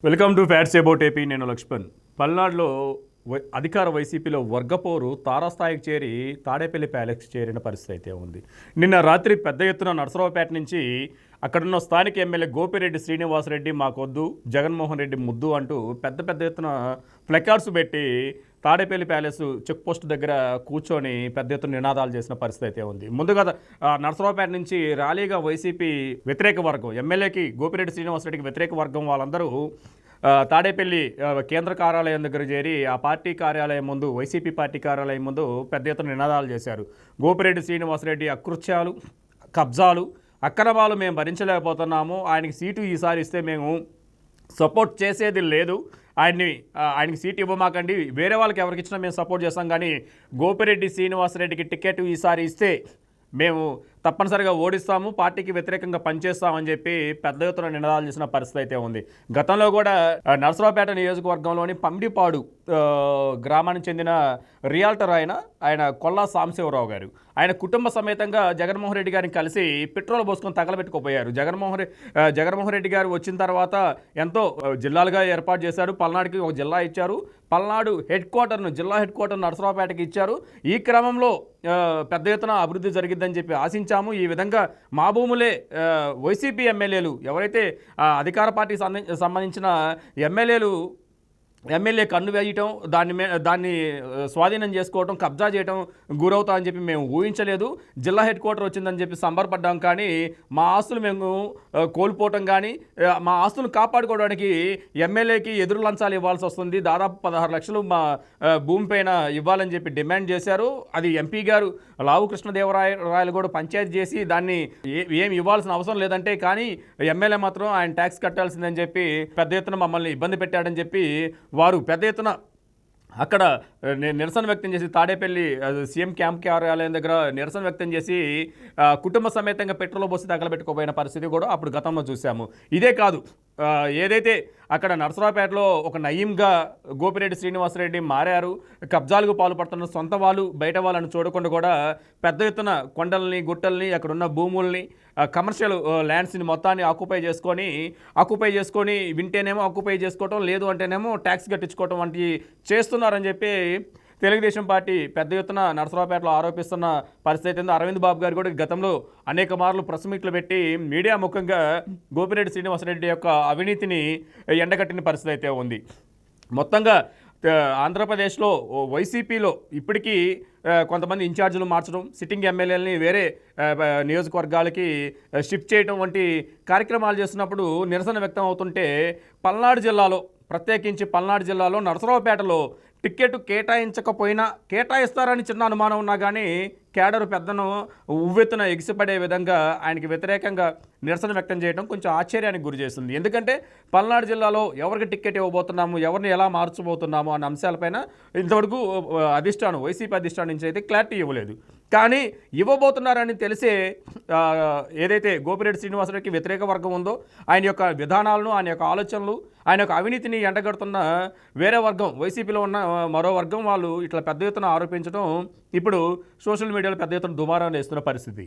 Welcome to fats about AP. నేను లక్ష్మణ్. పల్నాడులో అధికార వైసీపీలో వర్గపోరు తారాస్థాయికి చేరి తాడేపల్లి ప్యాలెస్కి చేరిన పరిస్థితి అయితే ఉంది. నిన్న రాత్రి పెద్ద ఎత్తున నరసరావుపేట నుంచి అక్కడున్న స్థానిక ఎమ్మెల్యే గోపిరెడ్డి శ్రీనివాసరెడ్డి మాకొద్దు, జగన్మోహన్ రెడ్డి ముద్దు అంటూ పెద్ద ఎత్తున ప్లకార్డ్స్ పెట్టి తాడేపల్లి ప్యాలెస్ చెక్ పోస్ట్ దగ్గర కూర్చొని పెద్ద ఎత్తున నినాదాలు చేసిన పరిస్థితి అయితే ఉంది. ముందుగా నరసరావుపేట నుంచి ర్యాలీగా వైసీపీ వ్యతిరేక వర్గం, ఎమ్మెల్యేకి గోపిరెడ్డి శ్రీనివాసరెడ్డికి వ్యతిరేక వర్గం వాళ్ళందరూ తాడేపల్లి కేంద్ర కార్యాలయం దగ్గర చేరి ఆ పార్టీ కార్యాలయం ముందు, వైసీపీ పార్టీ కార్యాలయం ముందు పెద్ద ఎత్తున నినాదాలు చేశారు. గోపిరెడ్డి శ్రీనివాసరెడ్డి అకృత్యాలు, కబ్జాలు, అక్రమాలు మేము భరించలేకపోతున్నాము, ఆయనకి సీటు ఈసారి ఇస్తే మేము సపోర్ట్ చేసేది లేదు, ఆయనకి సీట్ ఇవ్వమాకండి, వేరే వాళ్ళకి ఎవరికి ఇచ్చినా మేము సపోర్ట్ చేస్తాం, కానీ గోపిరెడ్డి శ్రీనివాసరెడ్డికి టికెట్ ఈసారి ఇస్తే మేము తప్పనిసరిగా ఓడిస్తాము, పార్టీకి వ్యతిరేకంగా పనిచేస్తామని చెప్పి పెద్ద ఎత్తున నినాదాలు చేసిన పరిస్థితి అయితే ఉంది. గతంలో కూడా నరసరావుపేట నియోజకవర్గంలోని పండిపాడు గ్రామానికి చెందిన రియాల్టర్ ఆయన కొల్లా సాంబశివరావు గారు, ఆయన కుటుంబ సమేతంగా జగన్మోహన్ రెడ్డి గారిని కలిసి పెట్రోల్ పోసుకొని తగలబెట్టుకుపోయారు. జగన్మోహన్ రెడ్డి గారు వచ్చిన తర్వాత ఎంతో జిల్లాలుగా ఏర్పాటు చేశారు. పల్నాడుకి ఒక జిల్లా ఇచ్చారు. పల్నాడు జిల్లా హెడ్ క్వార్టర్ నరసరావుపేటకి ఇచ్చారు. ఈ క్రమంలో పెద్ద ఎత్తున అభివృద్ధి జరిగిద్దని చెప్పి ఆశించాము. ఈ విధంగా మా భూములే వైసీపీ ఎమ్మెల్యేలు, ఎవరైతే అధికార పార్టీకి సంబంధించిన ఎమ్మెల్యే కన్ను వేయటం, దాన్ని స్వాధీనం చేసుకోవటం, కబ్జా చేయటం గురవుతా అని చెప్పి మేము ఊహించలేదు. జిల్లా హెడ్ క్వార్టర్ వచ్చిందని చెప్పి సంబరపడ్డాం, కానీ మా ఆస్తులు మేము కోల్పోవటం కానీ మా ఆస్తులు కాపాడుకోవడానికి ఎమ్మెల్యేకి ఎదురు లంచాలు ఇవ్వాల్సి వస్తుంది. దాదాపు 16 లక్షలు మా భూమిపైన ఇవ్వాలని చెప్పి డిమాండ్ చేశారు. అది ఎంపీ గారు లావు కృష్ణదేవరాయలు కూడా పంచాయతీ చేసి దాన్ని ఏమి ఇవ్వాల్సిన అవసరం లేదంటే, కానీ ఎమ్మెల్యే మాత్రం ఆయన ట్యాక్స్ కట్టాల్సిందని చెప్పి పెద్ద ఎత్తున మమ్మల్ని ఇబ్బంది పెట్టాడని చెప్పి వారు పెద్ద ఎత్తున అక్కడ నిరసన వ్యక్తం చేసి తాడేపల్లి సీఎం క్యాంప్ కార్యాలయం దగ్గర నిరసన వ్యక్తం చేసి కుటుంబ సమేతంగా పెట్రోల్ పోసి తగలబెట్టుకోపోయిన పరిస్థితి కూడా అప్పుడు గతంలో చూసాము. ఇదే కాదు, ఏదైతే అక్కడ నరసరావుపేటలో ఒక నయీంగా గోపిరెడ్డి శ్రీనివాసరెడ్డి మారారు, కబ్జాలకు పాల్పడుతున్న సొంత వాళ్ళు బయట వాళ్ళని చూడకుండా కూడా పెద్ద ఎత్తున కొండల్ని, గుట్టల్ని, అక్కడ ఉన్న భూముల్ని, కమర్షియల్ ల్యాండ్స్ని మొత్తాన్ని ఆక్యుపై చేసుకొని వింటేనేమో ఆక్యుపై చేసుకోవటం, లేదు అంటేనేమో ట్యాక్స్ కట్టించుకోవటం వంటివి చేస్తున్నారని చెప్పి తెలుగుదేశం పార్టీ పెద్ద ఎత్తున నరసరావుపేటలో ఆరోపిస్తున్న పరిస్థితి ఉంది. అరవింద్ బాబు గారు కూడా గతంలో అనేక మార్లు ప్రెస్ మీట్లు పెట్టి మీడియా ముఖంగా గోపిరెడ్డి శ్రీనివాసరెడ్డి యొక్క అవినీతిని ఎండగట్టిన పరిస్థితి అయితే ఉంది. మొత్తంగా ఆంధ్రప్రదేశ్లో వైసీపీలో ఇప్పటికీ కొంతమంది ఇన్ఛార్జీలు మార్చడం, సిట్టింగ్ ఎమ్మెల్యేలని వేరే నియోజకవర్గాలకి షిఫ్ట్ చేయడం వంటి కార్యక్రమాలు చేస్తున్నప్పుడు నిరసన వ్యక్తం అవుతుంటే, ప్రత్యేకించి పల్నాడు జిల్లాలో నరసరావుపేటలో టికెట్ కేటాయించకపోయినా కేటాయిస్తారని చిన్న అనుమానం ఉన్నా కానీ కేడరు పెద్దను ఉవ్వెత్తున ఎగిసిపడే విధంగా ఆయనకి వ్యతిరేకంగా నిరసన వ్యక్తం చేయడం కొంచెం ఆశ్చర్యానికి గురి చేస్తుంది. ఎందుకంటే పల్నాడు జిల్లాలో ఎవరికి టికెట్ ఇవ్వబోతున్నాము, ఎవరిని ఎలా మార్చబోతున్నాము అన్న అంశాలపైన ఇంతవరకు వైసీపీ అధిష్టానం నుంచి అయితే క్లారిటీ ఇవ్వలేదు. కానీ ఇవ్వబోతున్నారని తెలిసే ఏదైతే గోపిరెడ్డి శ్రీనివాసరెడ్డికి వ్యతిరేక వర్గం ఉందో, ఆయన యొక్క విధానాలను, ఆయన యొక్క ఆలోచనలు, ఆయన యొక్క అవినీతిని ఎండగడుతున్న వేరే వర్గం, వైసీపీలో ఉన్న మరో వర్గం వాళ్ళు ఇట్లా పెద్ద ఎత్తున ఆరోపించడం ఇప్పుడు సోషల్ మీడియాలో పెద్ద ఎత్తున దుమారాన్ని వేస్తున్న పరిస్థితి.